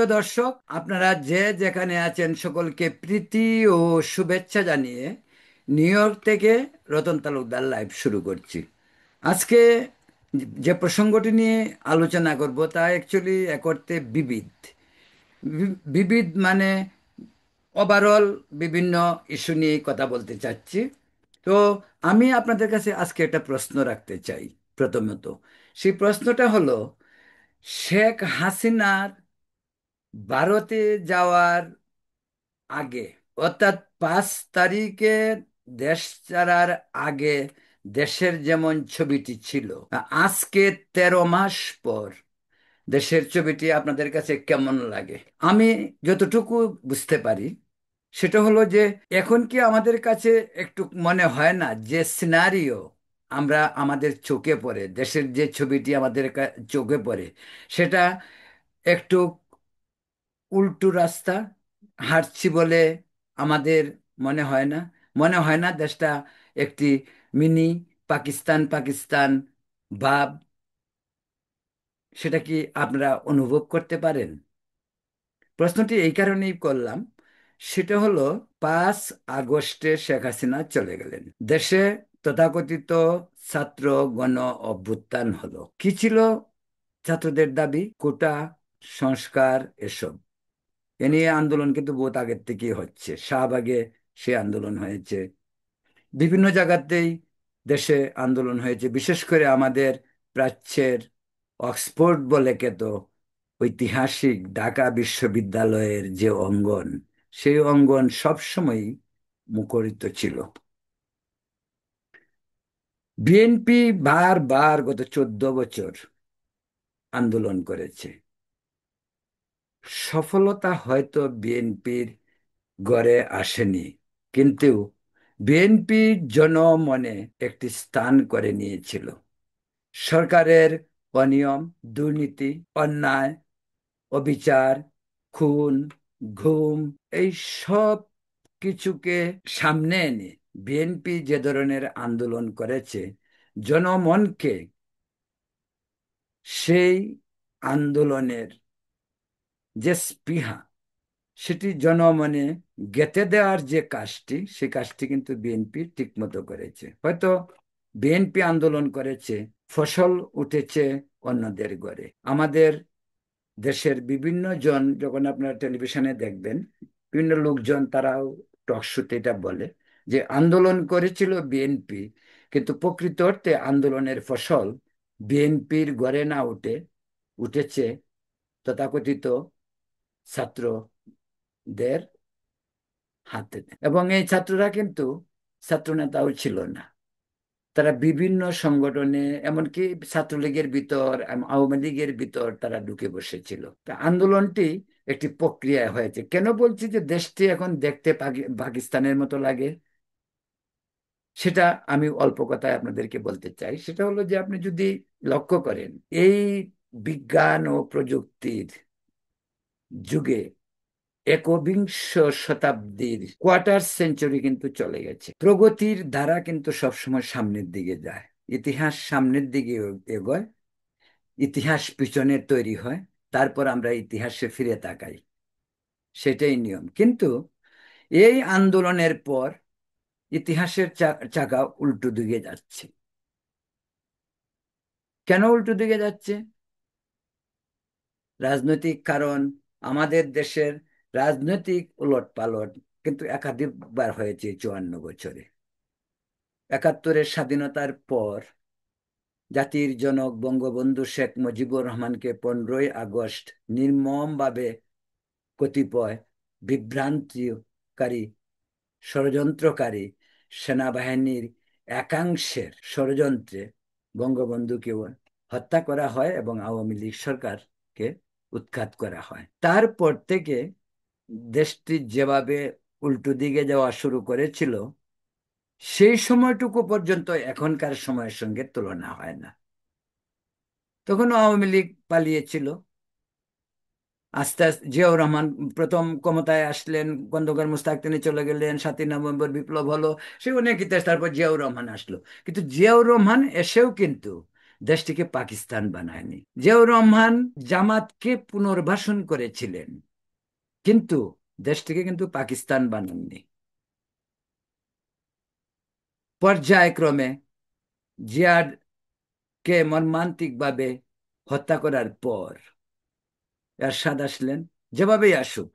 সুপ্রিয় দর্শক, আপনারা যে যেখানে আছেন সকলকে প্রীতি ও শুভেচ্ছা জানিয়ে নিউ ইয়র্ক থেকে রতন তালুকদার লাইভ শুরু করছি। আজকে যে প্রসঙ্গটি নিয়ে আলোচনা করব তা অ্যাকচুয়ালি এক অর্থে বিবিধ। বিবিধ মানে ওভারঅল বিভিন্ন ইস্যু নিয়ে কথা বলতে চাচ্ছি। তো আমি আপনাদের কাছে আজকে একটা প্রশ্ন রাখতে চাই। প্রথমত, সেই প্রশ্নটা হলো, শেখ হাসিনার ভারতে যাওয়ার আগে, অর্থাৎ 5 তারিখে দেশ ছাড়ার আগে দেশের যেমন ছবিটি ছিল, আজকে 13 মাস পর দেশের ছবিটি আপনাদের কাছে কেমন লাগে? আমি যতটুকু বুঝতে পারি সেটা হলো যে, এখন কি আমাদের কাছে একটু মনে হয় না যে সিনারিও আমরা আমাদের চোখে পড়ে, দেশের যে ছবিটি আমাদের চোখে পড়ে, সেটা একটু উল্টো রাস্তা হাঁটছি বলে আমাদের মনে হয় না? মনে হয় না দেশটা একটি মিনি পাকিস্তান পাকিস্তান ভাব? সেটা কি আপনারা অনুভব করতে পারেন? প্রশ্নটি এই কারণেই করলাম, সেটা হলো 5 আগস্টে শেখ হাসিনা চলে গেলেন দেশে। তথাকথিত ছাত্র গণ অভ্যুত্থান হলো। কি ছিল ছাত্রদের দাবি? কোটা, সংস্কার, এসব এ নিয়ে আন্দোলন কিন্তু বহুত আগের থেকেই হচ্ছে। শাহবাগে সে আন্দোলন হয়েছে, বিভিন্ন জায়গাতেই দেশে আন্দোলন হয়েছে। বিশেষ করে আমাদের প্রাচ্যের অক্সফোর্ড বলে খ্যাত ঐতিহাসিক ঢাকা বিশ্ববিদ্যালয়ের যে অঙ্গন, সেই অঙ্গন সবসময় মুখরিত ছিল। বিএনপি বারবার গত 14 বছর আন্দোলন করেছে। সফলতা হয়তো বিএনপির গড়ে আসেনি, কিন্তু বিএনপি জনমনে একটি স্থান করে নিয়েছিল। সরকারের অনিয়ম, দুর্নীতি, অন্যায়, অবিচার, খুন, গুম, এই সব কিছুকে সামনে এনে বিএনপি যে ধরনের আন্দোলন করেছে, জনমনকে সেই আন্দোলনের যে স্পৃহা, সেটি জনমনে গেঁথে দেওয়ার যে কাজটি, সেই কাজটি কিন্তু বিএনপি ঠিকমতো করেছে। হয়তো বিএনপি আন্দোলন করেছে, ফসল উঠেছে অন্যদের ঘরে। আমাদের দেশের বিভিন্ন জন, যখন আপনারা টেলিভিশনে দেখবেন, বিভিন্ন লোকজন তারাও টকশোতে এটা বলে যে আন্দোলন করেছিল বিএনপি, কিন্তু প্রকৃত অর্থে আন্দোলনের ফসল বিএনপির ঘরে না উঠে উঠেছে তথাকথিত ছাত্রদের হাতে। এবং এই ছাত্ররা কিন্তু ছাত্র নেতাও ছিল না। তারা বিভিন্ন সংগঠনে, এমনকি ছাত্রলীগের ভিতর, আওয়ামী লীগের ভিতর তারা ঢুকে বসেছিল। তা আন্দোলনটি একটি প্রক্রিয়া হয়েছে। কেন বলছি যে দেশটি এখন দেখতে পাকিস্তানের মতো লাগে? সেটা আমি অল্প কথায় আপনাদেরকে বলতে চাই। সেটা হলো যে, আপনি যদি লক্ষ্য করেন, এই বিজ্ঞান ও প্রযুক্তির যুগে একবিংশ শতাব্দীর কোয়ার্টার সেঞ্চুরি কিন্তু চলে গেছে। প্রগতির ধারা কিন্তু সবসময় সামনের দিকে যায়, ইতিহাস সামনের দিকে এগোয়, ইতিহাস পিছনে তৈরি হয়, তারপর আমরা ইতিহাসে ফিরে তাকাই। সেটাই নিয়ম। কিন্তু এই আন্দোলনের পর ইতিহাসের চাকা উল্টো দিকে যাচ্ছে। কেন উল্টো দিকে যাচ্ছে? রাজনৈতিক কারণ। আমাদের দেশের রাজনৈতিক উলটপালট কিন্তু একাধিকবার হয়েছে 54 বছরে। 71-এর স্বাধীনতার পর জাতির জনক বঙ্গবন্ধু শেখ মুজিবুর রহমানকে 15ই আগস্ট নির্মমভাবে কতিপয় বিভ্রান্তিকারী, ষড়যন্ত্রকারী সেনাবাহিনীর একাংশের ষড়যন্ত্রে বঙ্গবন্ধুকে হত্যা করা হয় এবং আওয়ামী লীগ সরকারকে উৎখাত করা হয়। তারপর থেকে দেশটি যেভাবে উল্টো দিকে যাওয়া শুরু করেছিল, সেই সময়টুকু পর্যন্ত এখনকার সময়ের সঙ্গে তুলনা হয় না। তখন আওয়ামী লীগ পালিয়েছিল। আস্তে আস্তে জিয়াউর রহমান প্রথম ক্ষমতায় আসলেন, খন্দকার মোশতাক তিনি চলে গেলেন, 7ই নভেম্বর বিপ্লব হলো, সে অনেক ইতিহাস। তারপর জিয়াউর রহমান আসলো। কিন্তু জিয়াউর রহমান এসেও কিন্তু দেশটিকে পাকিস্তান বানায়নি। জিয়াউর রহমান জামাতকে পুনর্বাসন করেছিলেন, কিন্তু দেশটিকে কিন্তু পাকিস্তান বানাননি। পর্যায়ক্রমে জিয়াকে মর্মান্তিকভাবে হত্যা করার পর এরশাদ আসলেন। যেভাবেই আসুক,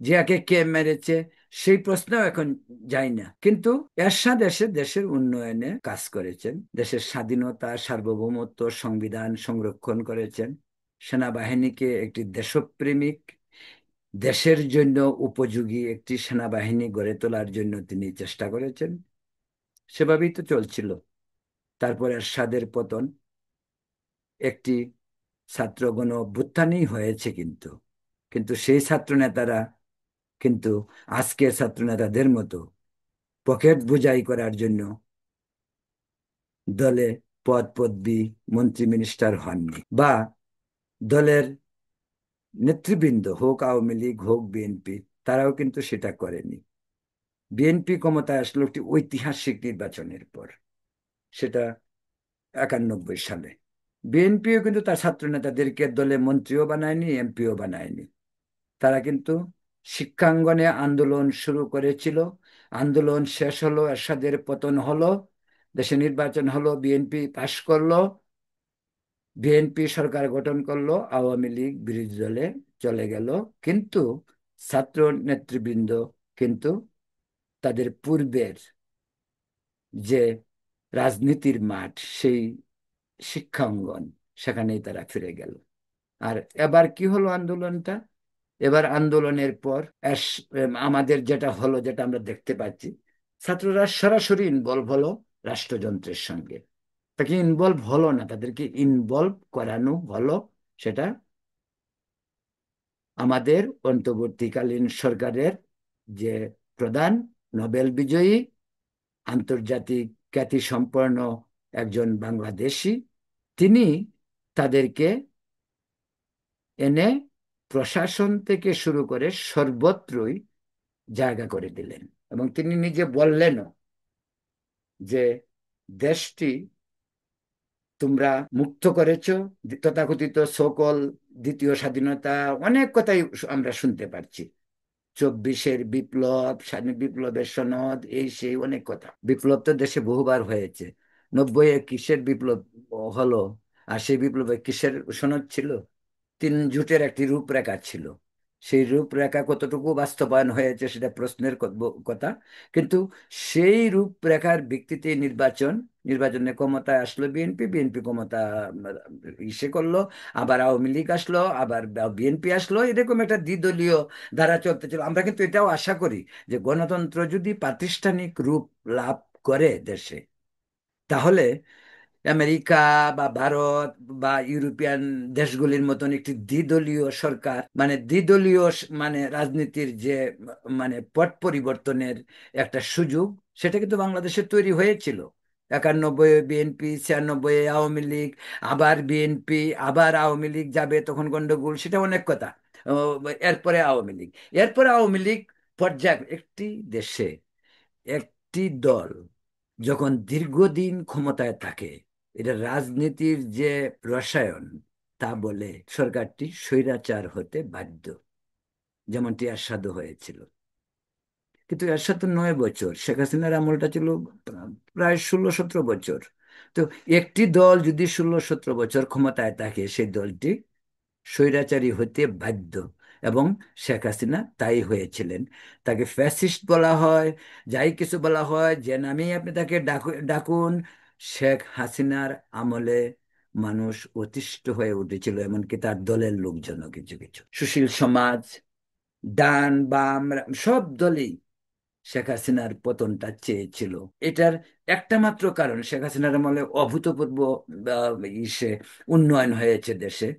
জিয়াকে কে মেরেছে সেই প্রশ্নও এখন যায় না, কিন্তু এরশাদ এসে দেশের উন্নয়নে কাজ করেছেন, দেশের স্বাধীনতা, সার্বভৌমত্ব, সংবিধান সংরক্ষণ করেছেন, সেনাবাহিনীকে একটি দেশপ্রেমিক, দেশের জন্য উপযোগী একটি সেনাবাহিনী গড়ে তোলার জন্য তিনি চেষ্টা করেছেন। সেভাবেই তো চলছিল। তারপর এরশাদের পতন, একটি ছাত্র গণ অভ্যুত্থানই হয়েছে, কিন্তু কিন্তু সেই ছাত্র নেতারা কিন্তু আজকের ছাত্র নেতাদের মতো পকেট বোঝাই করার জন্য দলে পদ পদবি, মন্ত্রী মিনিস্টার হননি, বা দলের নেতৃবৃন্দ হোক আওয়ামী লীগ হোক বিএনপি, তারাও কিন্তু সেটা করেনি। বিএনপি ক্ষমতায় আসলো একটি ঐতিহাসিক নির্বাচনের পর, সেটা 91 সালে। বিএনপিও কিন্তু তার ছাত্র নেতাদেরকে দলে মন্ত্রীও বানায়নি, এমপিও বানায়নি। তারা কিন্তু শিক্ষাঙ্গনে আন্দোলন শুরু করেছিল। আন্দোলন শেষ হলো, এরশাদের পতন হলো, দেশে নির্বাচন হলো, বিএনপি পাশ করলো, বিএনপি সরকার গঠন করলো, আওয়ামী লীগ বিরোধী দলে চলে গেল। কিন্তু ছাত্র নেতৃবৃন্দ কিন্তু তাদের পূর্বের যে রাজনীতির মাঠ, সেই শিক্ষা অঙ্গন, সেখানেই তারা ফিরে গেল। আর এবার কি হলো আন্দোলনটা? এবার আন্দোলনের পর আমাদের যেটা হলো, যেটা আমরা দেখতে পাচ্ছি, ছাত্ররা সরাসরি ইনভলভ হলো রাষ্ট্রযন্ত্রের সঙ্গে। তাকে ইনভলভ হলো না, তাদেরকে ইনভলভ করানো হলো। সেটা আমাদের অন্তর্বর্তীকালীন সরকারের যে প্রধান, নোবেল বিজয়ী, আন্তর্জাতিক খ্যাতিসম্পন্ন একজন বাংলাদেশী, তিনি তাদেরকে এনে প্রশাসন থেকে শুরু করে সর্বত্রই জায়গা করে দিলেন। এবং তিনি নিজে বললেনও যে দেশটি তোমরা মুক্ত করেছো, তথাকথিত সকল দ্বিতীয় স্বাধীনতা, অনেক কথাই আমরা শুনতে পারছি, 24-এর বিপ্লব, স্বাধীন বিপ্লবের সনদ, এই সেই অনেক কথা। বিপ্লব তো দেশে বহুবার হয়েছে। 90-এ কিসের বিপ্লব হলো? আর সেই বিপ্লবে কিসের সনদ ছিল? তিন জোটের একটি রূপরেখা ছিল। সেই রূপরেখা কতটুকু বাস্তবায়ন হয়েছে সেটা প্রশ্নের কথা। কিন্তু সেই রূপরেখার ভিত্তিতে নির্বাচনে ক্ষমতায় আসলো বিএনপি, বিএনপি ক্ষমতা ইসে করলো, আবার আওয়ামী লীগ আসলো, আবার বিএনপি আসলো, এরকম একটা দ্বিদলীয় ধারা চলতে ছিল। আমরা কিন্তু এটাও আশা করি যে গণতন্ত্র যদি প্রাতিষ্ঠানিক রূপ লাভ করে দেশে, তাহলে আমেরিকা বা ভারত বা ইউরোপিয়ান দেশগুলির মতন একটি দ্বিদলীয় সরকার, মানে দ্বিদলীয় মানে রাজনীতির যে মানে পট পরিবর্তনের একটা সুযোগ, সেটা কিন্তু বাংলাদেশে তৈরি হয়েছিল। 91-এ বিএনপি, 96-এ আওয়ামী লীগ, আবার বিএনপি, আবার আওয়ামী লীগ যাবে, তখন গন্ডগোল, সেটা অনেক কথা। ও, এরপরে আওয়ামী লীগ, এরপরে আওয়ামী লীগ পর্যায়, একটি দেশে একটি দল যখন দীর্ঘদিন ক্ষমতায় থাকে, এটা রাজনীতির যে রসায়ন, তা বলে সরকারটি স্বৈরাচার হতে বাধ্য, যেমনটি এরশাদও হয়েছিল। কিন্তু এরশাদ তো 9 বছর, শেখ হাসিনার আমলটা ছিল প্রায় 16-17 বছর। তো একটি দল যদি 16-17 বছর ক্ষমতায় থাকে, সেই দলটি স্বৈরাচারী হতে বাধ্য। এবং শেখ হাসিনা তাই হয়েছিলেন। তাকে ফ্যাসিস্ট বলা হয়, যাই কিছু বলা হয়, যে নামেই আপনি তাকে ডাকুন, শেখ হাসিনার আমলে মানুষ অতিষ্ঠ হয়ে উঠেছিল, এমনকি তার দলের লোকজনও। কিছু কিছু সুশীল সমাজ, ডান বাম সব দলই শেখ হাসিনার পতনটা চেয়েছিল। এটার একটা মাত্র কারণ, শেখ হাসিনার আমলে অভূতপূর্ব ইসে উন্নয়ন হয়েছে দেশে,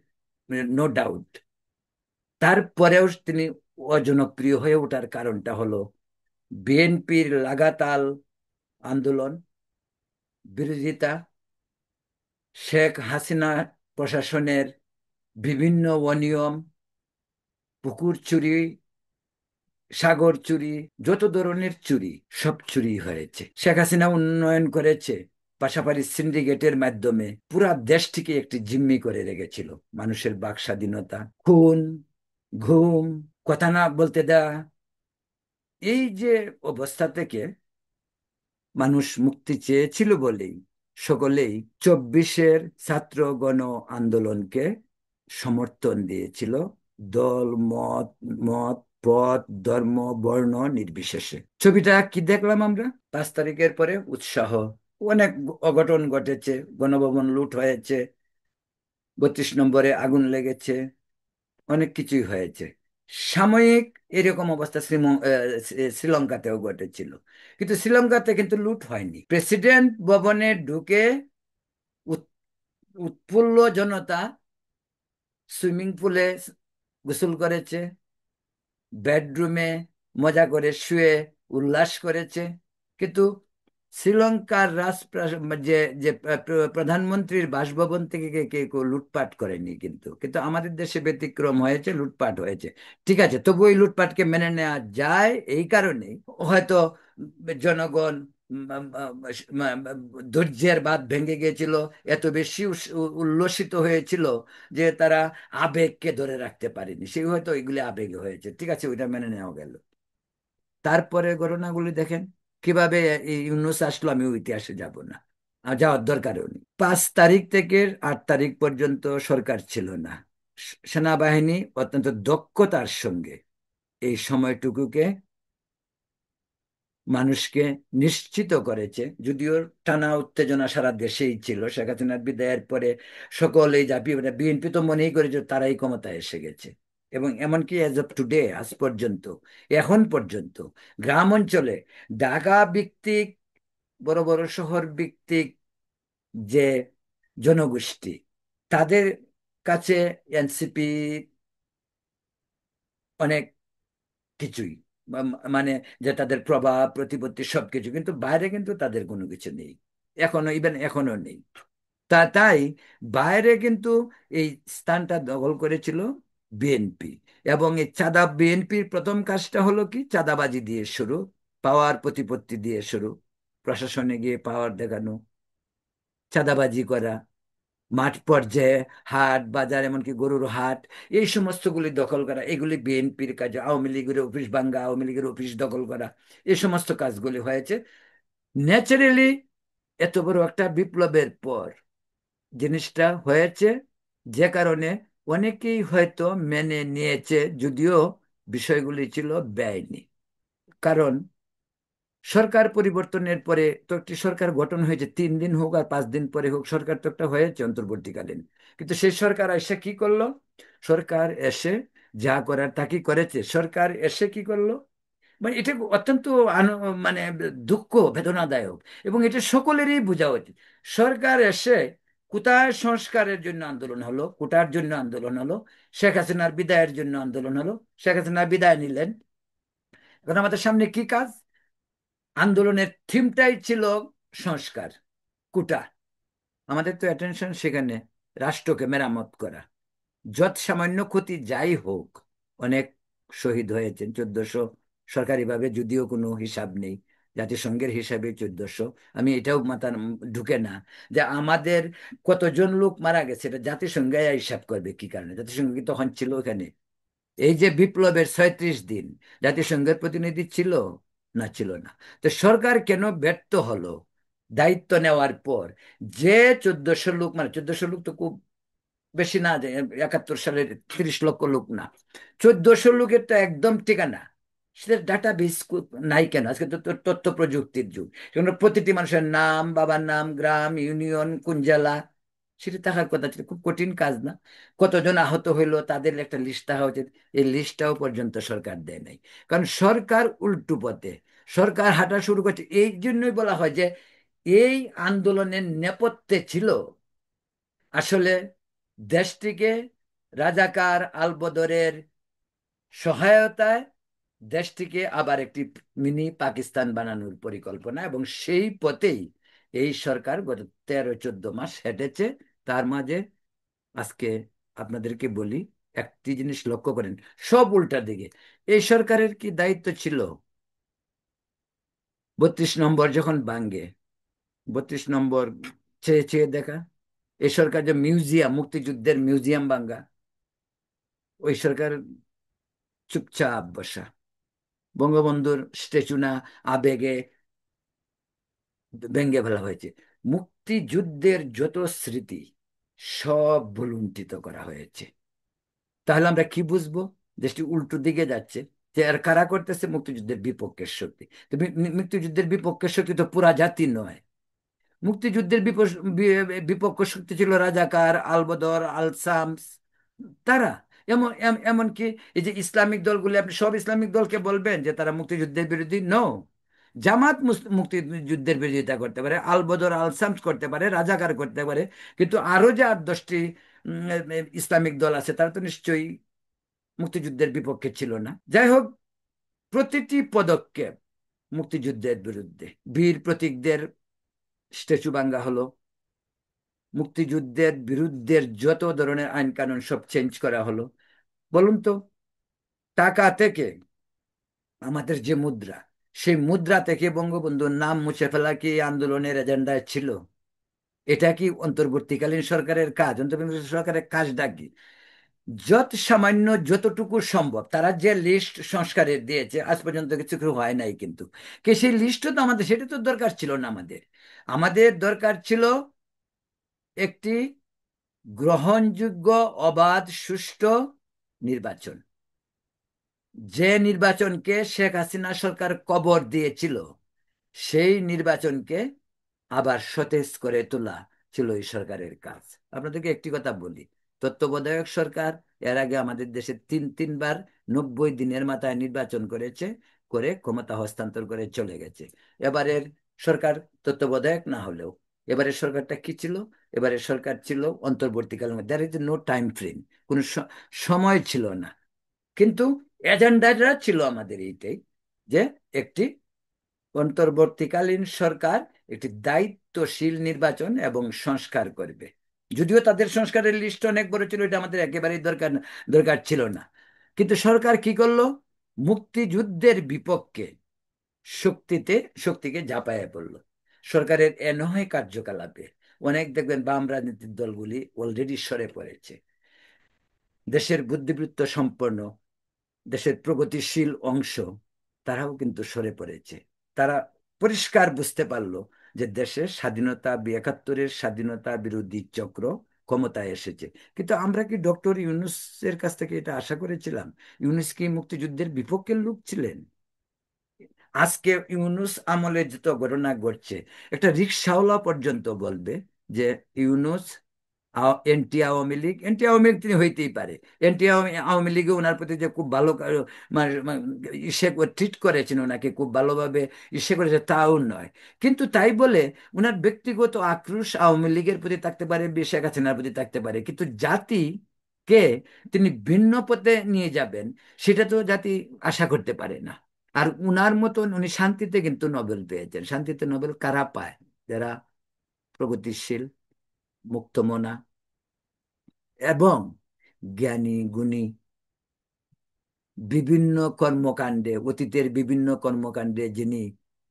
নো ডাউট। তারপরেও তিনি অজনপ্রিয় হয়ে ওঠার কারণটা হলো বিএনপির লাগাতার আন্দোলন, বিরোধিতা, শেখ হাসিনা প্রশাসনের বিভিন্ন অনিয়ম, পুকুর চুরি, সাগর চুরি, যত ধরনের চুরি, সব চুরি হয়েছে। শেখ হাসিনা উন্নয়ন করেছে, পাশাপাশি সিন্ডিকেটের মাধ্যমে পুরা দেশটিকে একটি জিম্মি করে রেখেছিল। মানুষের বাক স্বাধীনতা, খুন, ঘুম, কথা না বলতে দেওয়া, এই যে অবস্থা থেকে মানুষ মুক্তি চেয়েছিল বলেই সকলেই 24-এর ছাত্র গণ আন্দোলনকে সমর্থন দিয়েছিল, দল মত, মত পথ, ধর্ম, বর্ণ নির্বিশেষে। ছবিটা কি দেখলাম আমরা? 5 তারিখের পরে উৎসাহ, অনেক অঘটন ঘটেছে, গণভবন লুট হয়েছে, 32 নম্বরে আগুন লেগেছে, অনেক কিছুই হয়েছে। সাময়িক এরকম অবস্থা শ্রীলঙ্কাতেও ঘটেছিল, কিন্তু শ্রীলঙ্কাতে কিন্তু লুট হয়নি। প্রেসিডেন্ট ভবনে ঢুকে উৎ- উৎফুল্ল জনতা সুইমিং পুলে গোসল করেছে, বেডরুমে মজা করে শুয়ে উল্লাস করেছে। কিন্তু শ্রীলঙ্কার যে যে প্রধানমন্ত্রীর বাসভবন থেকে কেউ লুটপাট করেনি, কিন্তু কিন্তু আমাদের দেশে ব্যতিক্রম হয়েছে, লুটপাট হয়েছে। ঠিক আছে, তবু ওই লুটপাটকে মেনে নেওয়া যায় এই কারণেই হয়তো জনগণ ধৈর্যের বাঁধ ভেঙে গিয়েছিল, এত বেশি উল্লসিত হয়েছিল যে তারা আবেগকে ধরে রাখতে পারেনি। সেই হয়তো এগুলি আবেগে হয়েছে, ঠিক আছে, ওইটা মেনে নেওয়া গেল। তারপরে ঘটনাগুলি দেখেন কিভাবে এই ইউনূস আসলো। আমি ওই ইতিহাসে যাব না, আর যাওয়ার দরকারও নেই। 5 তারিখ থেকে 8 তারিখ পর্যন্ত সরকার ছিল না। সেনাবাহিনী অত্যন্ত দক্ষতার সঙ্গে এই সময়টুকুকে মানুষকে নিশ্চিত করেছে। যদিও টানা উত্তেজনা সারা দেশেই ছিল, শেখ হাসিনার বিদায়ের পরে সকলেই ঝাঁপিয়ে পড়ে, বিএনপি তো মনেই করেছে তারাই ক্ষমতায় এসে গেছে। এবং এমনকি এজ অফ টুডে, আজ পর্যন্ত, এখন পর্যন্ত গ্রাম অঞ্চলে ঢাকা ভিত্তিক, বড় বড় শহর ভিত্তিক যে জনগোষ্ঠী, তাদের কাছে এনসিপি অনেক কিছুই, মানে যে তাদের প্রভাব প্রতিপত্তি সবকিছু, কিন্তু বাইরে কিন্তু তাদের কোনো কিছু নেই, এখনো, ইভেন এখনো নেই। তাই বাইরে কিন্তু এই স্থানটা দখল করেছিল বিএনপি। এবং এই বিএনপির প্রথম কাজটা হলো কি, চাঁদাবাজি দিয়ে শুরু, পাওয়ার প্রতিপত্তি দিয়ে শুরু, প্রশাসনে গিয়ে পাওয়ার দেখানো, চাঁদাবাজি করা, মাঠ পর্যায়ে হাট বাজার, এমনকি গরুর হাট, এই সমস্তগুলি দখল করা, এগুলি বিএনপির কাজ। আওয়ামী লীগের অফিস ভাঙ্গা, আওয়ামী লীগের অফিস দখল করা, এই সমস্ত কাজগুলি হয়েছে ন্যাচারালি। এত বড় একটা বিপ্লবের পর জিনিসটা হয়েছে, যে কারণে অনেকেই হয়তো মেনে নিয়েছে, যদিও বিষয়গুলি ছিল বেআইনি। কারণ সরকার পরিবর্তনের পরে তো একটি সরকার গঠন হয়েছে, 3 দিন হোক আর 5 দিন পরে হোক, সরকার তো একটা হয়েছে অন্তর্বর্তীকালীন। কিন্তু সেই সরকার এসে কি করলো? সরকার এসে যা করার তা কি করেছে? সরকার এসে কি করলো? মানে এটা অত্যন্ত মানে দুঃখ বেদনাদায়ক, এবং এটা সকলেরই বোঝা উচিত। সরকার এসে কোথায় সংস্কারের জন্য আন্দোলন হলো, কোটার জন্য আন্দোলন হলো, শেখ হাসিনার বিদায়ের জন্য আন্দোলন হলো, শেখ হাসিনা বিদায় নিলেন। এখন আমাদের সামনে কি কাজ? আন্দোলনের থিমটাই ছিল সংস্কার, কোটা। আমাদের তো অ্যাটেনশন সেখানে, রাষ্ট্রকে মেরামত করা, যত সামান্য ক্ষতি যাই হোক। অনেক শহীদ হয়েছেন, 1400 সরকারিভাবে, যদিও কোনো হিসাব নেই, জাতিসংঘের হিসাবে 1400। আমি এটাও মাথা ঢুকে না যে আমাদের কতজন লোক মারা গেছে, এটা জাতিসংঘ হিসাব করবে কি কারণে? জাতিসংঘ কি তখন ছিল ওখানে? এই যে বিপ্লবের 36 দিন জাতিসংঘের প্রতিনিধি ছিল? না, ছিল না। তো সরকার কেন ব্যর্থ হলো দায়িত্ব নেওয়ার পর? যে 1400 লোক, মানে 1400 লোক তো খুব বেশি না, যে 71 সালের 30 লক্ষ লোক না, 1400 লোকের তো একদম ঠিকানা, সেটা ডাটা বেস নাই কেন? আজকে তো তথ্য প্রযুক্তির যুগ, সেখানে প্রতিটি মানুষের নাম, বাবার নাম, গ্রাম, ইউনিয়ন, কোন জেলা, সেটা থাকার কথা ছিল। খুব কঠিন কাজ না? কতজন আহত হইলো তাদের একটা লিস্ট থাকা উচিত, এই লিস্টটাও পর্যন্ত সরকার দেয় নাই। কারণ সরকার উল্টো পথে, সরকার হাঁটা শুরু করছে। এই জন্যই বলা হয় যে এই আন্দোলনের নেপথ্যে ছিল আসলে দেশটিকে রাজাকার আলবদরের সহায়তায় দেশটিকে আবার একটি মিনি পাকিস্তান বানানোর পরিকল্পনা, এবং সেই পথেই এই সরকার গত 13-14 মাস হেঁটেছে। তার মাঝে আজকে আপনাদেরকে বলি, একটি জিনিস লক্ষ্য করেন, সব উল্টা দিকে। এই সরকারের কি দায়িত্ব ছিল 32 নম্বর যখন ভাঙ্গে, 32 নম্বর চেয়ে চেয়ে দেখা। এই সরকার যে মিউজিয়াম, মুক্তিযুদ্ধের মিউজিয়াম বাঙ্গা, ওই সরকার চুপচাপ বসা। বঙ্গবন্ধুর স্ট্যাচু না আবেগে ভেঙে ফেলা হয়েছে। মুক্তিযুদ্ধের যত স্মৃতি সব ভুলুণ্ঠিত করা হয়েছে। তাহলে আমরা কি বুঝবো? দেশটি উল্টো দিকে যাচ্ছে। যে আর কারা করতেছে? মুক্তিযুদ্ধের বিপক্ষের শক্তি। তো মুক্তিযুদ্ধের বিপক্ষের শক্তি তো পুরা জাতি নয়। মুক্তিযুদ্ধের বিপক্ষ শক্তি ছিল রাজাকার, আলবদর, আলসামস, তারা। এমনকি এই যে ইসলামিক দলগুলি, আপনি সব ইসলামিক দলকে বলবেন যে তারা মুক্তিযুদ্ধের বিরোধী? নো। জামাত মুক্তিযুদ্ধের বিরোধিতা করতে পারে, আলবদর আলসামস করতে পারে, রাজাকার করতে পারে, কিন্তু আরো যে 8-10টি ইসলামিক দল আছে তারা তো নিশ্চয়ই মুক্তিযুদ্ধের বিপক্ষে ছিল না। যাই হোক, প্রতিটি পদক্ষেপ মুক্তিযুদ্ধের বিরুদ্ধে। বীর প্রতীকদের স্ট্যাচু ভাঙ্গা হলো, মুক্তিযুদ্ধের বিরুদ্ধে যত ধরনের আইন কানুন সব চেঞ্জ করা হলো। বলুন তো, টাকা থেকে আমাদের যে মুদ্রা, সেই মুদ্রা থেকে বঙ্গবন্ধুর নাম মুছে ফেলা কি আন্দোলনের এজেন্ডায় ছিল? এটা কি অন্তর্বর্তীকালীন সরকারের কাজ? অন্তর্বর্তী সরকারের কাজটা কি? যত সামান্য যতটুকু সম্ভব তারা যে লিস্ট সংস্কারের দিয়েছে, আজ পর্যন্ত কিছু কিছু হয় নাই, কিন্তু কে সেই লিস্টও তো আমাদের, সেটা তো দরকার ছিল না আমাদের। আমাদের দরকার ছিল একটি গ্রহণযোগ্য, অবাধ, সুষ্ঠু নির্বাচন। যে নির্বাচনকে শেখ হাসিনা সরকার কবর দিয়েছিল, সেই নির্বাচনকে আবার সতেজ করে তোলা ছিল এই সরকারের কাজ। আপনাদেরকে একটি কথা বলি, তত্ত্বাবধায়ক সরকার এর আগে আমাদের দেশে তিনবার 90 দিনের মাথায় নির্বাচন করেছে, করে ক্ষমতা হস্তান্তর করে চলে গেছে। এবারের সরকার তত্ত্বাবধায়ক না হলেও, এবারের সরকারটা কি ছিল? এবারের সরকার ছিল অন্তর্বর্তীকালীন, there is no time frame, কোনো সময় ছিল না। কিন্তু এজেন্ডাটা ছিল আমাদের এইটাই, যে একটি অন্তর্বর্তীকালীন সরকার একটি দায়িত্বশীল নির্বাচন এবং সংস্কার করবে। যদিও তাদের সংস্কারের লিস্ট অনেক বড় ছিল, এটা আমাদের একেবারেই দরকার ছিল না। কিন্তু সরকার কি করলো? মুক্তিযুদ্ধের বিপক্ষে শক্তিতে শক্তিকে ঝাঁপাইয়া পড়লো। সরকারের এনহয় কার্যকলাপে অনেক দেখবেন বাম রাজনীতির দলগুলি অলরেডি সরে পড়েছে। দেশের বুদ্ধিবৃত্ত সম্পন্ন, দেশের প্রগতিশীল অংশ, তারাও কিন্তু সরে পড়েছে। তারা পরিষ্কার বুঝতে পারলো যে দেশের স্বাধীনতা, 72-এর স্বাধীনতা বিরোধী চক্র ক্ষমতায় এসেছে। কিন্তু আমরা কি ডক্টর ইউনূসের কাছ থেকে এটা আশা করেছিলাম? ইউনূস কি মুক্তিযুদ্ধের বিপক্ষের লোক ছিলেন? আজকে ইউনূস আমলে যত ঘটনা ঘটছে, একটা রিকশাওয়ালা পর্যন্ত বলবে যে ইউনূস এন্টি আওয়ামী লীগ তিনি হইতেই পারে। আওয়ামী লীগে ওনার প্রতি যে খুব ভালো ইসে ট্রিট করেছেন, ওনাকে খুব ভালোভাবে ইসে করেছে, তাও নয়। কিন্তু তাই বলে ওনার ব্যক্তিগত আক্রোশ আওয়ামী লীগের প্রতি থাকতে পারে, শেখ হাসিনার প্রতি থাকতে পারে, কিন্তু জাতিকে তিনি ভিন্ন পথে নিয়ে যাবেন, সেটা তো জাতি আশা করতে পারে না। আর উনার মতন উনি শান্তিতে কিন্তু নোবেল পেয়েছেন। শান্তিতে নোবেল কারা পায়? যারা প্রগতিশীল, মুক্তমনা এবং জ্ঞানী গুণী, বিভিন্ন কর্মকাণ্ডে, অতীতের বিভিন্ন কর্মকাণ্ডে যিনি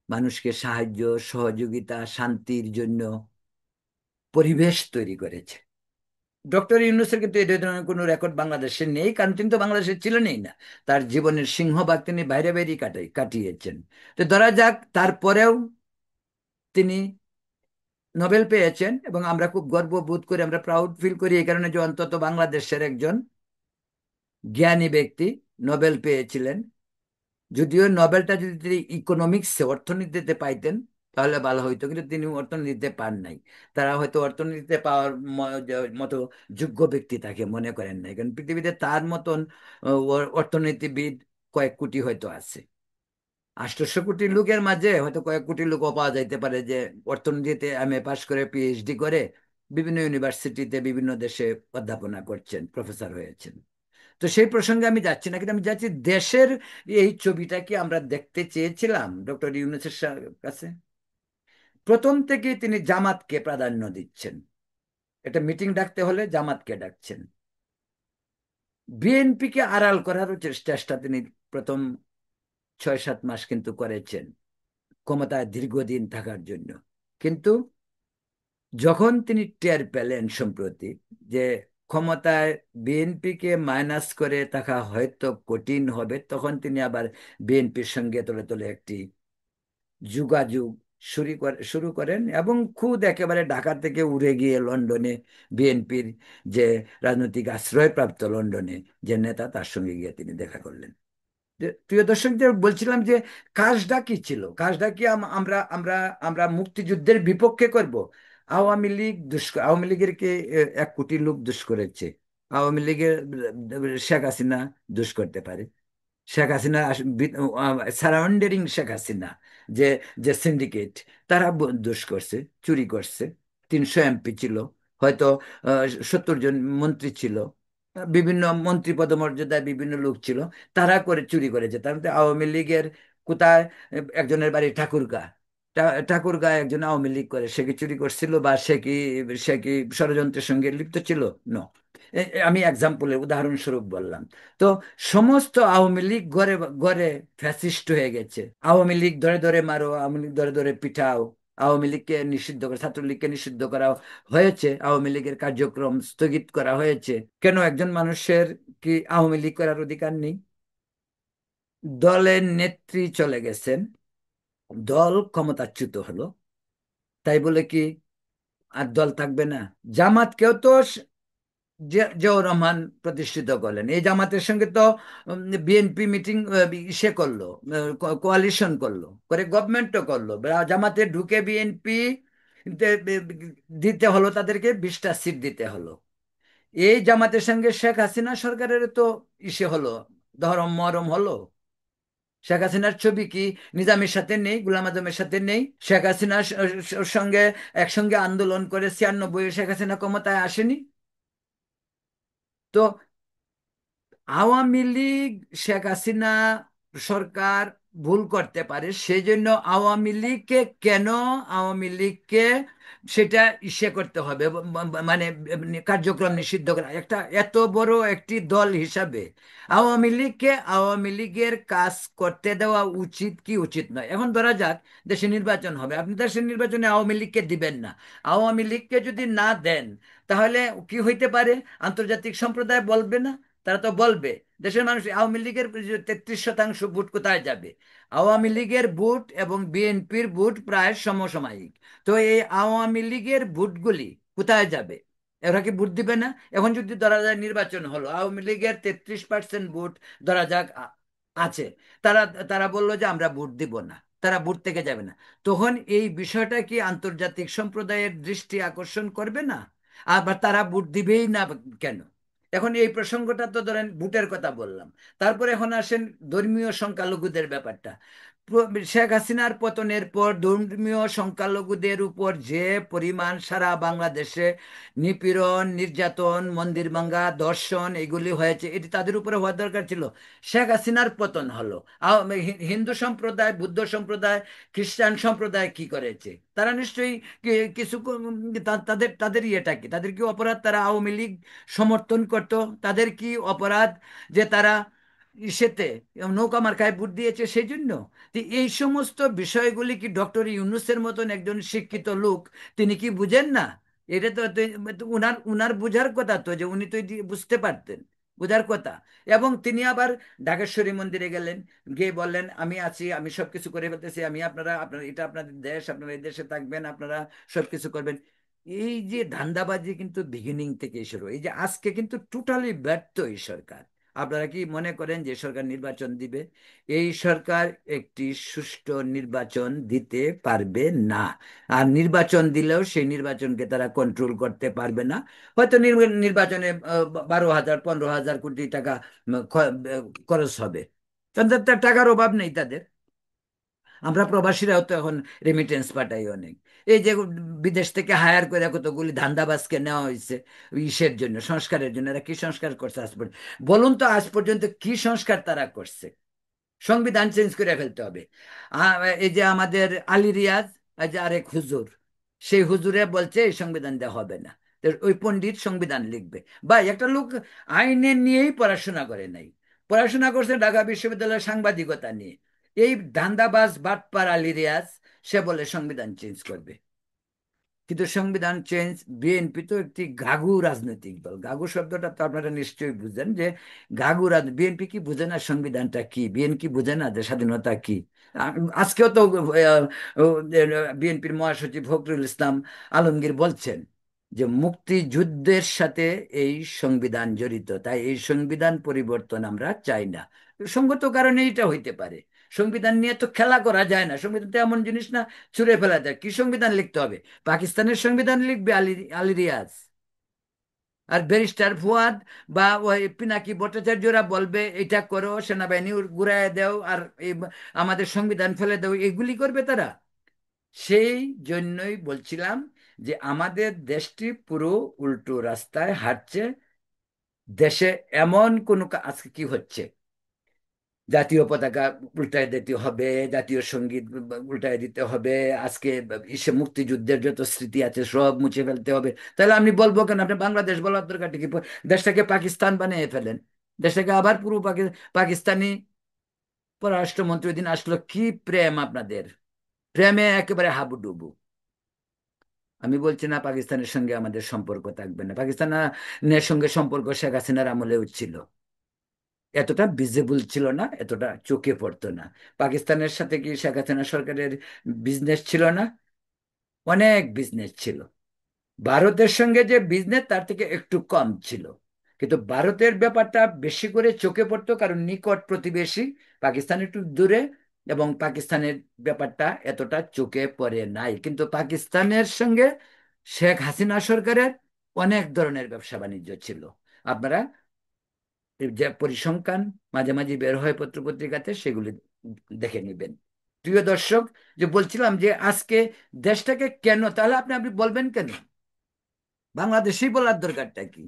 মানুষকে সাহায্য, সহযোগিতা, শান্তির জন্য পরিবেশ তৈরি করেছে। ডক্টর ইউনূসের কিন্তু এই ধরনের কোনো রেকর্ড বাংলাদেশে নেই, কারণ তিনি তো বাংলাদেশে ছিলেনই না। তার জীবনের সিংহভাগ তিনি বাইরে বাইরেই কাটিয়েছেন। তো ধরা যাক, তারপরেও তিনি নোবেল পেয়েছেন, এবং আমরা খুব গর্ববোধ করি, আমরা প্রাউড ফিল করি এই কারণে যে অন্তত বাংলাদেশের একজন জ্ঞানী ব্যক্তি নোবেল পেয়েছিলেন। যদিও নোবেলটা যদি তিনি ইকোনমিক্সে, অর্থনীতিতে পাইতেন তাহলে ভালো হইতো, কিন্তু তিনি অর্থনীতিতে পান নাই। তারা হয়তো অর্থনীতিতে পাওয়ার মতো যোগ্য ব্যক্তি তাকে মনে করেন নাই, কারণ পৃথিবীতে তার মতন অর্থনীতিবিদ কয়েক কোটি হয়তো আছে। 800 কোটি লোকের মাঝে হয়তো কয়েক কোটি লোকও পাওয়া যাইতে পারে যে অর্থনীতিতে এমএ পাশ করে, পিএইচডি করে বিভিন্ন ইউনিভার্সিটিতে বিভিন্ন দেশে অধ্যাপনা করছেন, প্রফেসর হয়েছেন। তো সেই প্রসঙ্গে আমি যাচ্ছি না, কিন্তু আমি যাচ্ছি দেশের এই ছবিটা কি আমরা দেখতে চেয়েছিলাম ডক্টর ইউনূসের কাছে? প্রথম থেকেই তিনি জামাতকে প্রাধান্য দিচ্ছেন। একটা মিটিং ডাকতে হলে জামাতকে ডাকছেন। বিএনপিকে আড়াল করারও চেষ্টা তিনি প্রথম 6-7 মাস কিন্তু করেছেন, ক্ষমতায় দীর্ঘদিন থাকার জন্য। কিন্তু যখন তিনি টের পেলেন সম্প্রতি যে ক্ষমতায় বিএনপিকে মাইনাস করে থাকা হয়তো কঠিন হবে, তখন তিনি আবার বিএনপির সঙ্গে তলে তলে একটি যোগাযোগ শুরু করেন, এবং খুদ একেবারে ঢাকা থেকে উড়ে গিয়ে লন্ডনে বিএনপির যে রাজনৈতিক আশ্রয়প্রাপ্ত লন্ডনে যে নেতা, তার সঙ্গে গিয়ে তিনি দেখা করলেন। প্রিয় দর্শকদের বলছিলাম যে কাজটা কি ছিল, কাজটা কি আমরা আমরা আমরা মুক্তিযুদ্ধের বিপক্ষে করব? আওয়ামী লীগের কে 1 কোটি লোক দুষ করেছে। আওয়ামী লীগের শেখ হাসিনা দুষ করতে পারে। শেখ হাসিনা সারাউন্ডিং শেখ হাসিনা যে যে সিন্ডিকেট, তারা দোষ করছে, চুরি করছে। 300 এমপি ছিল, হয়তো 70 জন মন্ত্রী ছিল, বিভিন্ন মন্ত্রী পদমর্যাদায় বিভিন্ন লোক ছিল, তারা করে চুরি করেছে। তার মধ্যে আওয়ামী লীগের কোথায় একজনের বাড়ি ঠাকুরগা, ঠাকুরগাঁয় একজন আওয়ামী লীগ করে, সে কি চুরি করছিল বা সে কি ষড়যন্ত্রের সঙ্গে লিপ্ত ছিল? ন। আমি এক্সাম্পলের উদাহরণস্বরূপ বললাম। তো সমস্ত আওয়ামী লীগ গড়ে গড়ে ফ্যাসিস্ট হয়ে গেছে। আওয়ামী লীগ ধরে ধরে মারো, আওয়ামী লীগ ধরে ধরে পিঠাও, আওয়ামী লীগকে নিষিদ্ধ করা, ছাত্রলীগকে নিষিদ্ধ করা হয়েছে, আওয়ামী লীগের কার্যক্রম স্থগিত করা হয়েছে। কেন? একজন মানুষের কি আওয়ামী লীগ করার অধিকার নেই? দলের নেত্রী চলে গেছেন, দল ক্ষমতাচ্যুত হলো, তাই বলে কি আর দল থাকবে না? জামাতকেও তো জিয়াউর রহমান প্রতিষ্ঠিত করলেন। এই জামাতের সঙ্গে তো বিএনপি মিটিং সে করলো, কোয়ালিশন করলো, করে গভর্নমেন্টও করলো। জামাতে ঢুকে বিএনপি দিতে হলো, তাদেরকে 20টা সিট দিতে হলো। এই জামাতের সঙ্গে শেখ হাসিনা সরকারের তো ইসে হলো, ধরম মরম হলো। শেখ হাসিনার ছবি কি নিজামের সাথে নেই, গোলাম আজমের সাথে নেই? শেখ হাসিনার সঙ্গে একসঙ্গে আন্দোলন করে 96-এ শেখ হাসিনা ক্ষমতায় আসেনি? তো আওয়ামী লীগ, শেখ হাসিনা সরকার ভুল করতে পারে, সেই জন্য আওয়ামী লীগকে কেন, আওয়ামী লীগকে সেটা করতে হবে, মানে কার্যক্রম নিষিদ্ধ করা, একটা এত বড় একটি দল হিসাবে আওয়ামী লীগকে আওয়ামী লীগের কাজ করতে দেওয়া উচিত কি উচিত নয়? এখন ধরা যাক দেশে নির্বাচন হবে, আপনি দেশের নির্বাচনে আওয়ামী লীগকে দিবেন না। আওয়ামী লীগকে যদি না দেন, তাহলে কি হইতে পারে? আন্তর্জাতিক সম্প্রদায় বলবে না? তারা তো বলবে দেশের মানুষ আওয়ামী লীগের 33% ভোট কোথায় যাবে? আওয়ামী লীগের ভোট এবং বিএনপির ভোট প্রায় সমসাময়িক। তো এই আওয়ামী লীগের ভোটগুলি কোথায় যাবে? এরা কি ভোট দিবে না? এখন যদি ধরা যায় নির্বাচন হলো, আওয়ামী লীগের 33% ভোট ধরা যাক আছে, তারা তারা বললো যে আমরা ভোট দিব না, তারা ভোট থেকে যাবে না। তখন এই বিষয়টা কি আন্তর্জাতিক সম্প্রদায়ের দৃষ্টি আকর্ষণ করবে না? আবার তারা ভোট দিবেই না কেন? এখন এই প্রসঙ্গটা তো ধরেন ভোটের কথা বললাম। তারপরে এখন আসেন ধর্মীয় সংখ্যালঘুদের ব্যাপারটা। শেখ হাসিনার পতনের পর ধর্মীয় সংখ্যালঘুদের উপর যে পরিমাণ সারা বাংলাদেশে নিপীড়ন, নির্যাতন, মন্দির ভাঙ্গা, ধর্ষণ এগুলি হয়েছে, এটি তাদের উপরে হওয়ার দরকার ছিল। শেখ হাসিনার পতন হলো, হিন্দু সম্প্রদায়, বুদ্ধ সম্প্রদায়, খ্রিস্টান সম্প্রদায় কি করেছে? তারা নিশ্চয়ই কিছু তাদের তাদের ইয়েটা কি, তাদের কি অপরাধ? তারা আওয়ামী লীগ সমর্থন করত, তাদের কি অপরাধ যে তারা ইসেতে নৌকা মার্কায় ভোট দিয়েছে সেই জন্য? তো এই সমস্ত বিষয়গুলি কি ডক্টর ইউনূসের মতন একজন শিক্ষিত লোক তিনি কি বুঝেন না? এটা তো উনার উনার বুঝার কথা, তো যে উনি তো এটি বুঝতে পারতেন, বোঝার কথা। এবং তিনি আবার ঢাকেশ্বরী মন্দিরে গেলেন, গিয়ে বললেন আমি আছি, আমি সবকিছু করে ফেলতেছি, আমি আপনারা আপনার এটা আপনাদের দেশ, আপনারা এই দেশে থাকবেন, আপনারা সবকিছু করবেন। এই যে ধান্দাবাজি কিন্তু বিগিনিং থেকে শুরু, এই যে আজকে কিন্তু টোটালি ব্যর্থ এই সরকার। আপনারা কি মনে করেন যে সরকার নির্বাচন দিবে? এই সরকার একটি সুষ্ঠু নির্বাচন দিতে পারবে না। আর নির্বাচন দিলেও সেই নির্বাচনকে তারা কন্ট্রোল করতে পারবে না। হয়তো নির্বাচনে 12,000 15,000 কোটি টাকা খরচ হবে, তাদের তো টাকার অভাব নেই তাদের। আমরা প্রবাসীরাও তো এখন রেমিটেন্স পাঠাই অনেক। এই যে বিদেশ থেকে হায়ার করে কতগুলি ধান্দাবাজকে নেওয়া হয়েছে ইসের জন্য, সংস্কারের জন্য। এরা কি সংস্কার করছে আজ পর্যন্ত? বলুন তো আজ পর্যন্ত কি সংস্কার তারা করছে? সংবিধান চেঞ্জ করে ফেলতে হবে। এই যে আমাদের আলী রিয়াজ, এই যে আরেক হুজুর, সেই হুজুরে বলছে এই সংবিধান দেওয়া হবে না। তো ওই পণ্ডিত সংবিধান লিখবে? বা একটা লোক আইনের নিয়েই পড়াশোনা করে নাই, পড়াশোনা করছে ঢাকা বিশ্ববিদ্যালয়ের সাংবাদিকতা নিয়ে। এই ধান্দাবাজ বাটপার আলী রিয়াজ, সে বলে সংবিধান চেঞ্জ করবে। কিন্তু সংবিধান চেঞ্জ, বিএনপি তো একটি গাগু রাজনৈতিক দল। গাগু শব্দটা তো আপনারা নিশ্চয়ই বুঝেন যে গাগু বিএনপি কি বুঝে না সংবিধানটা কি, বিএনপি বুঝে না যে স্বাধীনতা কি। আজকেও তো বিএনপির মহাসচিব ফখরুল ইসলাম আলমগীর বলছেন যে মুক্তিযুদ্ধের সাথে এই সংবিধান জড়িত, তাই এই সংবিধান পরিবর্তন আমরা চাই না। সঙ্গত কারণে এটা হইতে পারে। সংবিধান নিয়ে তো খেলা করা যায় না, সংবিধান তো এমন জিনিস না ছুঁড়ে ফেলা যায়। কি সংবিধান লিখতে হবে? পাকিস্তানের সংবিধান লিখবে আলী আলী রিয়াজ, আর ব্যারিস্টার ফুয়াদ বা ওই পিনাকি ভট্টাচার্যরা বলবে এটা করো, সেনাবাহিনী ঘুরায় দাও, আর এই আমাদের সংবিধান ফেলে দাও, এগুলি করবে তারা। সেই জন্যই বলছিলাম যে আমাদের দেশটি পুরো উল্টো রাস্তায় হাঁটছে। দেশে এমন কোন আজকে কি হচ্ছে, জাতীয় পতাকা উল্টায় দিতে হবে, জাতীয় সঙ্গীত উল্টায় দিতে হবে, আজকে ইসে মুক্তিযুদ্ধের যত স্মৃতি আছে সব মুছে ফেলতে হবে। তাহলে আমি বলবো কেন? আপনি বাংলাদেশ বলার দরকার কি? দেশটাকে পাকিস্তান বানিয়ে ফেলেন, দেশটাকে আবার পুরো পাকিস্তানি। পররাষ্ট্রমন্ত্রী দিন আসলো, কি প্রেম আপনাদের, প্রেমে একেবারে হাবুডুবু। আমি বলছি না পাকিস্তানের সঙ্গে আমাদের সম্পর্ক থাকবে না, পাকিস্তানের সঙ্গে সম্পর্ক শেখ হাসিনার আমলে ছিল, এতটা ভিজিবল ছিল না, এতটা চোখে পড়তো না। পাকিস্তানের সাথে কি শেখ হাসিনা সরকারের বিজনেস ছিল না? অনেক বিজনেস ছিল। ভারতের সঙ্গে যে বিজনেস তার থেকে একটু কম ছিল, কিন্তু ভারতের ব্যাপারটা বেশি করে চোখে পড়তো, কারণ নিকট প্রতিবেশী, পাকিস্তান একটু দূরে, এবং পাকিস্তানের ব্যাপারটা এতটা চোখে পড়ে নাই। কিন্তু পাকিস্তানের সঙ্গে শেখ হাসিনা সরকারের অনেক ধরনের ব্যবসা বাণিজ্য ছিল। আপনারা যে পরিসংখ্যান মাঝে মাঝে বের হয় পত্রপত্রিকাতে, সেগুলি দেখে নেবেন। প্রিয় দর্শক, যে বলছিলাম যে আজকে দেশটাকে কেন, তাহলে আপনি আপনি বলবেন কেন বাংলাদেশেই বলার দরকারটা কি?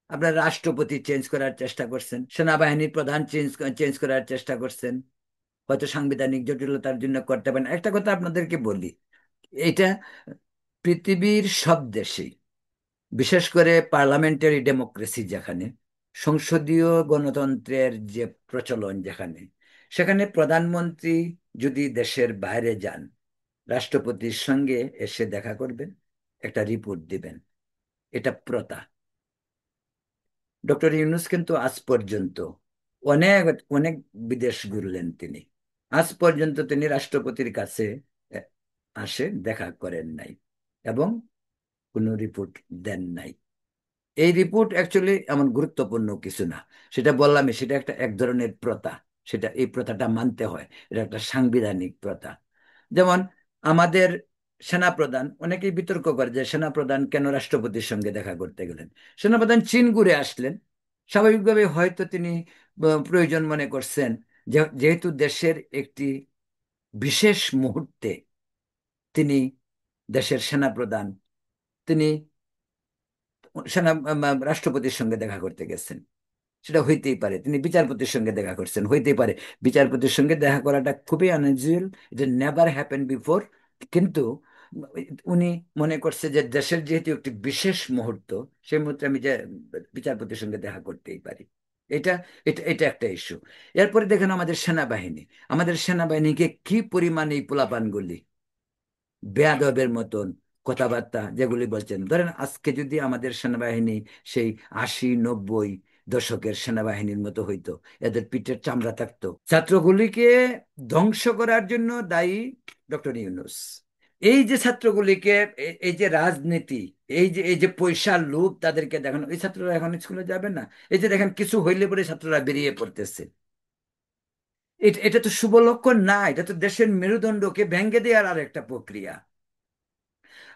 আপনার রাষ্ট্রপতি চেঞ্জ করার চেষ্টা করছেন, সেনাবাহিনীর প্রধান চেঞ্জ চেঞ্জ করার চেষ্টা করছেন, হয়তো সাংবিধানিক জটিলতার জন্য করতে পারেন। একটা কথা আপনাদেরকে বলি, এটা পৃথিবীর সব দেশেই, বিশেষ করে পার্লামেন্টারি ডেমোক্রেসি যেখানে, সংসদীয় গণতন্ত্রের যে প্রচলন যেখানে, সেখানে প্রধানমন্ত্রী যদি দেশের বাইরে যান, রাষ্ট্রপতির সঙ্গে এসে দেখা করবেন, একটা রিপোর্ট দিবেন। এটা প্রথা। ডক্টর ইউনূস কিন্তু আজ পর্যন্ত অনেক অনেক বিদেশ ঘুরলেন তিনি, আজ পর্যন্ত তিনি রাষ্ট্রপতির কাছে আহ, আসে দেখা করেন নাই, এবং কোনো রিপোর্ট দেন নাই। এই রিপোর্ট অ্যাকচুয়ালি এমন গুরুত্বপূর্ণ কিছু না, সেটা বললামই, সেটা একটা এক ধরনের প্রথা। সেটা, এই প্রথাটা মানতে হয়, এটা একটা সাংবিধানিক প্রথা। যেমন আমাদের সেনাপ্রধান, অনেকেই বিতর্ক করে যে সেনাপ্রধান কেন রাষ্ট্রপতির সঙ্গে দেখা করতে গেলেন। সেনাপ্রধান চীন ঘুরে আসলেন, স্বাভাবিকভাবে হয়তো তিনি প্রয়োজন মনে করছেন, যেহেতু দেশের একটি বিশেষ মুহূর্তে তিনি দেশের সেনাপ্রধান, তিনি রাষ্ট্রপতির সঙ্গে দেখা করতে গেছেন। সেটা হইতেই পারে, তিনি বিচারপতির সঙ্গে দেখা করছেন, হইতেই পারে। বিচারপতির সঙ্গে দেখা করাটা খুবই আনইউজুয়াল, এটা নেভার হ্যাপেন বিফোর। কিন্তু উনি মনে করছে যে দেশের যেহেতু একটি বিশেষ মুহূর্ত, সেই মুহূর্তে আমি যে বিচারপতির সঙ্গে দেখা করতেই পারি। এটা এটা এটা একটা ইস্যু। এরপরে দেখেন আমাদের সেনাবাহিনী, আমাদের সেনাবাহিনীকে কি পরিমাণ এই পোলাপানগুলি বেয়াদবের মতন কথাবার্তা যেগুলি বলছেন। ধরেন আজকে যদি আমাদের সেনাবাহিনী সেই 80-90 দশকের সেনাবাহিনীর মতো হইতো, এদের পিঠের চামড়া থাকতো। ছাত্রগুলিকে ধ্বংস করার জন্য দায়ী ডক্টর ইউনূস। এই যে ছাত্রগুলিকে, এই যে রাজনীতি, এই যে পয়সার লোভ তাদেরকে দেখানো, এই ছাত্ররা এখন স্কুলে যাবে না। এই যে দেখেন কিছু হইলে পরে ছাত্ররা বেরিয়ে পড়তেছে, এটা এটা তো শুভ লক্ষণ না, এটা তো দেশের মেরুদণ্ডকে ভেঙে দেওয়ার আর একটা প্রক্রিয়া।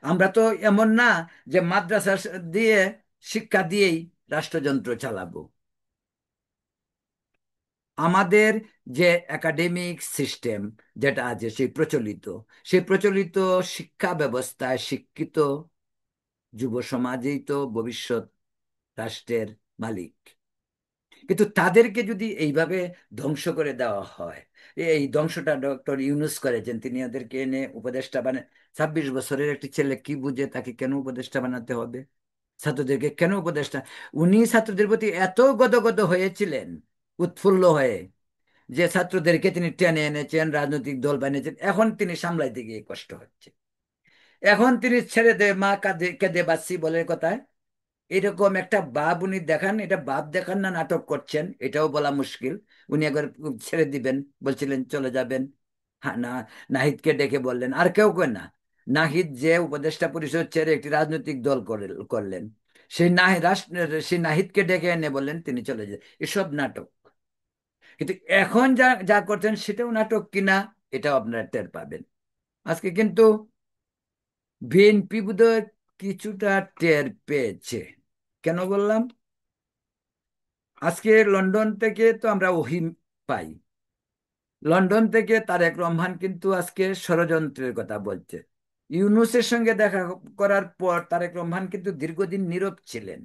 আমরা তো এমন না যে মাদ্রাসা দিয়ে, শিক্ষা দিয়েই রাষ্ট্রযন্ত্র চালাবো। আমাদের যে একাডেমিক সিস্টেম যেটা আছে, সেই প্রচলিত শিক্ষা ব্যবস্থায় শিক্ষিত যুব সমাজেই তো ভবিষ্যৎ রাষ্ট্রের মালিক। কিন্তু তাদেরকে যদি এইভাবে ধ্বংস করে দেওয়া হয়, এই ধ্বংসটা ডক্টর ইউনূস করেছেন, তিনি ওদেরকে এনে উপদেষ্টা 26 বছরের একটি ছেলে কি বুঝে তাকে কেন উপদেষ্টা বানাতে হবে? ছাত্রদেরকে কেন উপদেষ্টা? উনি ছাত্রদের প্রতি এত গদগদ হয়েছিলেন, উৎফুল্ল হয়ে, যে ছাত্রদেরকে তিনি টেনে এনেছেন, রাজনৈতিক দল বানিয়েছেন, এখন তিনি সামলাইতে গিয়ে কষ্ট হচ্ছে। এখন তিনি ছেড়ে দে মা, কাঁদে কেঁদে বাঁচছি বলে কথায় এরকম একটা ভাব উনি দেখান। এটা ভাব দেখান না নাটক করছেন এটাও বলা মুশকিল। উনি একবার ছেড়ে দিবেন বলছিলেন, চলে যাবেন। হ্যাঁ, না, নাহিদকে ডেকে বললেন, আর কেউ কেউ না, নাহিদ যে উপদেষ্টা পরিষদ ছেড়ে একটি রাজনৈতিক দল করলেন, সেই নাহিদকে ডেকে এনে বললেন তিনি চলে যান। এসব নাটক। কিন্তু এখন যা যা করছেন সেটাও নাটক কিনা এটাও আপনারা টের পাবেন। আজকে কিন্তু বিএনপি বোধহয় কিছুটা টের পেয়েছে। কেন বললাম? আজকে লন্ডন থেকে তো আমরা ওহি পাই। লন্ডন থেকে তারেক রহমান কিন্তু আজকে ষড়যন্ত্রের কথা বলছে। ইউনূসের সঙ্গে দেখা করার পর তারেক রহমান কিন্তু দীর্ঘদিন নীরব ছিলেন।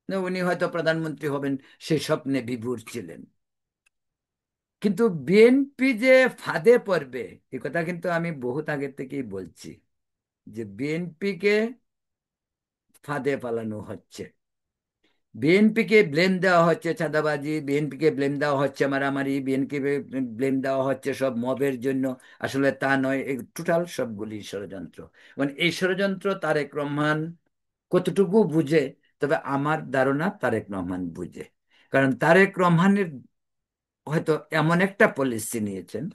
না, উনি হয়তো প্রধানমন্ত্রী হবেন সেই স্বপ্নে বিভোর ছিলেন। কিন্তু বিএনপি যে ফাঁদে পড়বে এ কথা কিন্তু আমি বহুত আগে থেকেই বলছি, যে বিএনপিকে ফাঁদে পালানো হচ্ছে। বিএনপিকে ব্লেম দেওয়া হচ্ছে চাঁদাবাজি, বিএনপিকে ব্লেম দেওয়া হচ্ছে মারামারি, বিএনপি ব্লেম দেওয়া হচ্ছে সব মবের জন্য। আসলে তা নয়, টোটাল সবগুলি ষড়যন্ত্র। মানে এই ষড়যন্ত্র তারেক রহমান কতটুকু বুঝে, তবে আমার ধারণা তারেক রহমান বুঝে। কারণ তারেক রহমানের হয়তো এমন একটা পলিসি নিয়েছেন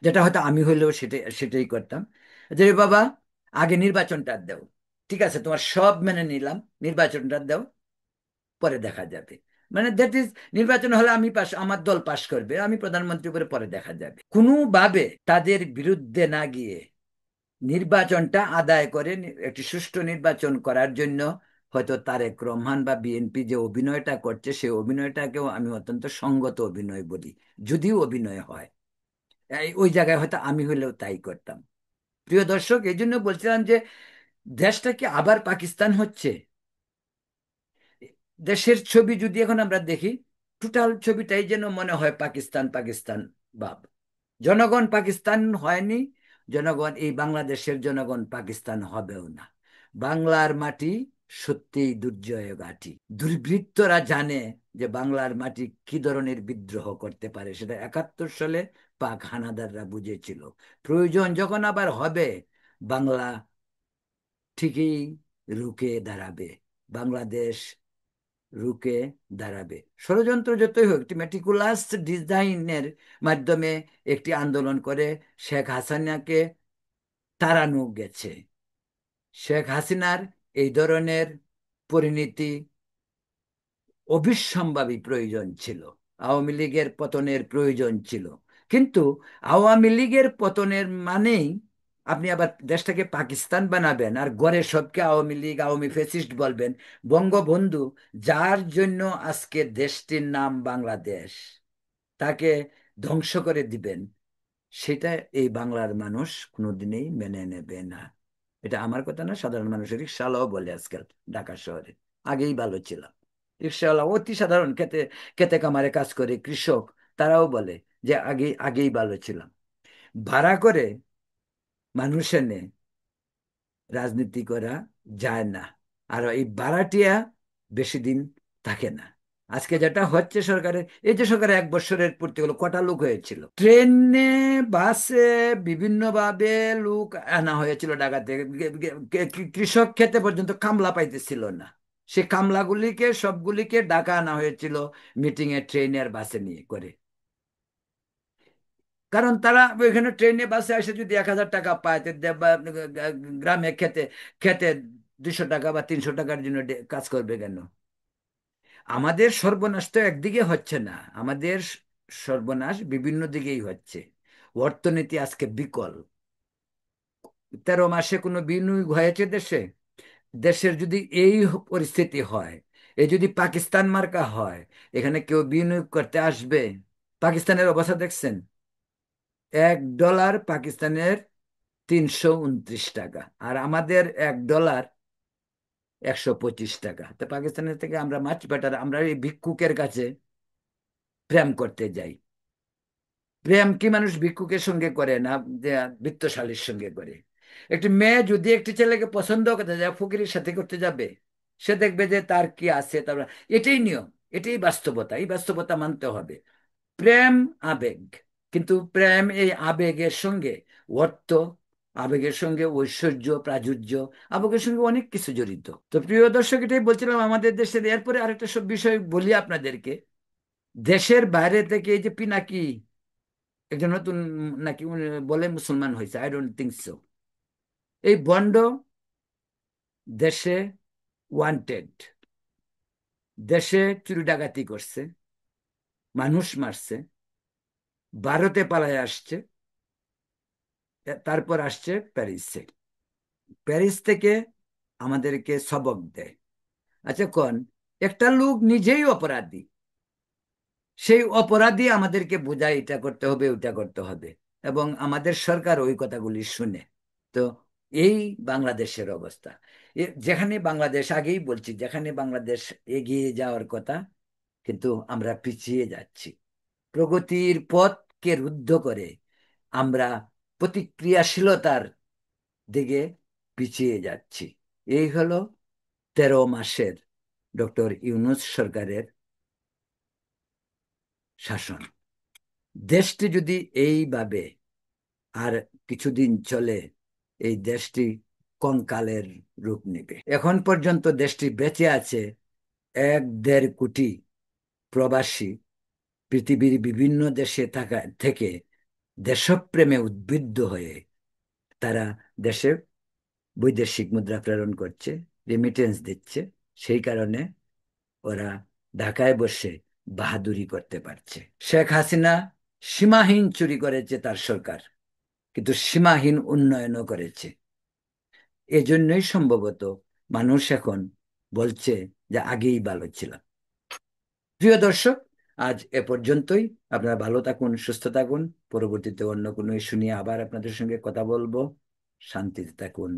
যেটা হয়তো আমি হইলেও সেটাই সেটাই করতাম। যে বাবা, আগে নির্বাচনটা দাও, ঠিক আছে তোমার সব মেনে নিলাম, নির্বাচনটা দাও, পরে দেখা যাবে। মানে দ্যাট ইজ, নির্বাচন হলে আমি পাস, আমার দল পাস করবে, আমি প্রধানমন্ত্রী করে পরে দেখা যাবে। কোনোভাবে তাদের বিরুদ্ধে না গিয়ে নির্বাচনটা আদায় করে একটি সুষ্ঠু নির্বাচন করার জন্য হয়তো তারেক রহমান বা বিএনপি যে অভিনয়টা করছে সেই অভিনয়টাকেও আমি অত্যন্ত সঙ্গত অভিনয় বলি, যদিও অভিনয় হয়। ওই জায়গায় হয়তো আমি হলেও তাই করতাম। প্রিয় দর্শক, এই জন্য বলছিলাম যে দেশটা কি আবার পাকিস্তান হচ্ছে? দেশের ছবি যদি এখন আমরা দেখি, টোটাল ছবিটাই যেন মনে হয় পাকিস্তান পাকিস্তান ভাব। জনগণ পাকিস্তান হয়নি, জনগণ, এই বাংলাদেশের জনগণ পাকিস্তান হবেও না। বাংলার মাটি সত্যিই দুর্জয় ঘাঁটি। দুর্বৃত্তরা জানে যে বাংলার মাটি কি ধরনের বিদ্রোহ করতে পারে, সেটা 71 সালে পাক হানাদাররা বুঝেছিল। প্রয়োজন যখন আবার হবে, বাংলা ঠিকই রুখে দাঁড়াবে। বাংলাদেশ রুখে দাঁড়াবে। ষড়যন্ত্র যতই হোক, একটি মেটিকুলাস ডিজাইনের মাধ্যমে একটি আন্দোলন করে শেখ হাসিনাকে তাড়ানো গেছে। শেখ হাসিনার এই ধরনের পরিণতি অবিসম্ভাবী প্রয়োজন ছিল। আওয়ামী লীগের পতনের প্রয়োজন ছিল। কিন্তু আওয়ামী লীগের পতনের মানেই আপনি আবার দেশটাকে পাকিস্তান বানাবেন আর গড়ে সবকে আওয়ামী লীগ, আওয়ামী ফ্যাসিস্ট বলবেন। বঙ্গবন্ধু, যার জন্য আজকে দেশটির নাম বাংলাদেশ, তাকে ধ্বংস করে দিবেন, সেটা এই বাংলার মানুষ কোনোদিনই মেনে নেবে না। এটা আমার কথা না, সাধারণ মানুষের। রিক্সাওয়ালাও বলে আজকাল ঢাকা শহরে, আগেই ভালো ছিল। রিক্সাওয়ালা অতি সাধারণ, খেতে খেতে কামারে কাজ করে কৃষক, তারাও বলে যে আগেই আগেই ভালো ছিলাম। ভাড়া করে মানুষ এনে রাজনীতি করা যায় না। আর এই ভাড়াটিয়া বেশি দিন থাকে না। আজকে যেটা হচ্ছে সরকারের, এই যে সরকারের 1 বছরের পূর্তি হলো, কটা লোক হয়েছিল ট্রেনে, বাসে, বিভিন্নভাবে লোক আনা হয়েছিল ঢাকা থেকে। কৃষক খেতে পর্যন্ত কামলা পাইতেছিল না, সে কামলাগুলিকে সবগুলিকে ঢাকা আনা হয়েছিল মিটিং এ, ট্রেনে আর বাসে নিয়ে করে। কারণ তারা ওইখানে ট্রেনে বাসে এসে যদি 1,000 টাকা পায়, তো গ্রামে খেতে খেতে 200 টাকা বা 300 টাকার জন্য কাজ করবে কেন? আমাদের সর্বনাশ তো একদিকে হচ্ছে না, আমাদের সর্বনাশ বিভিন্ন দিকেই হচ্ছে। অর্থনীতি আজকে বিকল। 13 মাসে কোনো বিনিয়োগ হয়েছে দেশে? দেশের যদি এই পরিস্থিতি হয়, এই যদি পাকিস্তান মার্কা হয়, এখানে কেউ বিনিয়োগ করতে আসবে? পাকিস্তানের অবস্থা দেখছেন? $1 পাকিস্তানের 329 টাকা, আর আমাদের $1 125 টাকা। তো পাকিস্তানের থেকে আমরা মাছ বেটার। আমরা এই ভিক্ষুকের কাছে প্রেম করতে যাই। প্রেম কি মানুষ ভিক্ষুকের সঙ্গে করে না, যে বিত্তশালীর সঙ্গে করে? একটি মেয়ে যদি একটি ছেলেকে পছন্দ করতে যায়, ফকিরের সাথে করতে যাবে? সে দেখবে যে তার কি আছে, তারপর এটাই নিয়ম, এটাই বাস্তবতা, এই বাস্তবতা মানতে হবে। প্রেম আবেগ, কিন্তু প্রেম এই আবেগের সঙ্গে অর্থ আবেগের সঙ্গে ঐশ্বর্য, প্রাচুর্য, আবেগের সঙ্গে অনেক কিছু জড়িত। তো প্রিয় দর্শক, এটাই বলছিলাম আমাদের দেশের। এরপরে আরেকটা সব বিষয় বলি আপনাদেরকে। দেশের বাইরে থেকে এই যে পিনাকি, একজন নতুন নাকি উনি বলে মুসলমান হয়েছে, আই ডোন্ট থিঙ্ক সো। এই বন্ড দেশে ওয়ান্টেড, দেশে চুরি ডাকাতি করছে, মানুষ মারছে, ভারতে পালায় আসছে, তারপর আসছে প্যারিসে। প্যারিস থেকে আমাদেরকে সবক দেয়। আচ্ছা কোন, একটা লোক নিজেই অপরাধী, সেই অপরাধী আমাদেরকে বোঝায় এটা করতে হবে, ওটা করতে হবে, এবং আমাদের সরকার ওই কথাগুলি শুনে। তো এই বাংলাদেশের অবস্থা। যেখানে বাংলাদেশ, আগেই বলছি, যেখানে বাংলাদেশ এগিয়ে যাওয়ার কথা, কিন্তু আমরা পিছিয়ে যাচ্ছি। প্রগতির পথকে রুদ্ধ করে আমরা প্রতিক্রিয়াশীলতার দিকে পিছিয়ে যাচ্ছি। এই হলো 13 মাসের ডক্টর ইউনূস সরকারের শাসন। দেশটি যদি এইভাবে আর কিছুদিন চলে, এই দেশটি কঙ্কালের রূপ নেবে। এখন পর্যন্ত দেশটি বেঁচে আছে 1-1.5 কোটি প্রবাসী, পৃথিবীর বিভিন্ন দেশে থাকা থেকে দেশপ্রেমে উদ্বুদ্ধ হয়ে তারা দেশে বৈদেশিক মুদ্রা প্রেরণ করছে, রেমিটেন্স দিচ্ছে। সেই কারণে ওরা ঢাকায় বসে বাহাদুরি করতে পারছে। শেখ হাসিনা সীমাহীন চুরি করেছে তার সরকার, কিন্তু সীমাহীন উন্নয়নও করেছে। এজন্যই সম্ভবত মানুষ এখন বলছে যে আগেই ভালো ছিল। প্রিয় দর্শক, আজ এ পর্যন্তই। আপনারা ভালো থাকুন, সুস্থ থাকুন। পরবর্তীতে অন্য কোনো ইস্যু নিয়ে আবার আপনাদের সঙ্গে কথা বলবো। শান্তিতে থাকুন।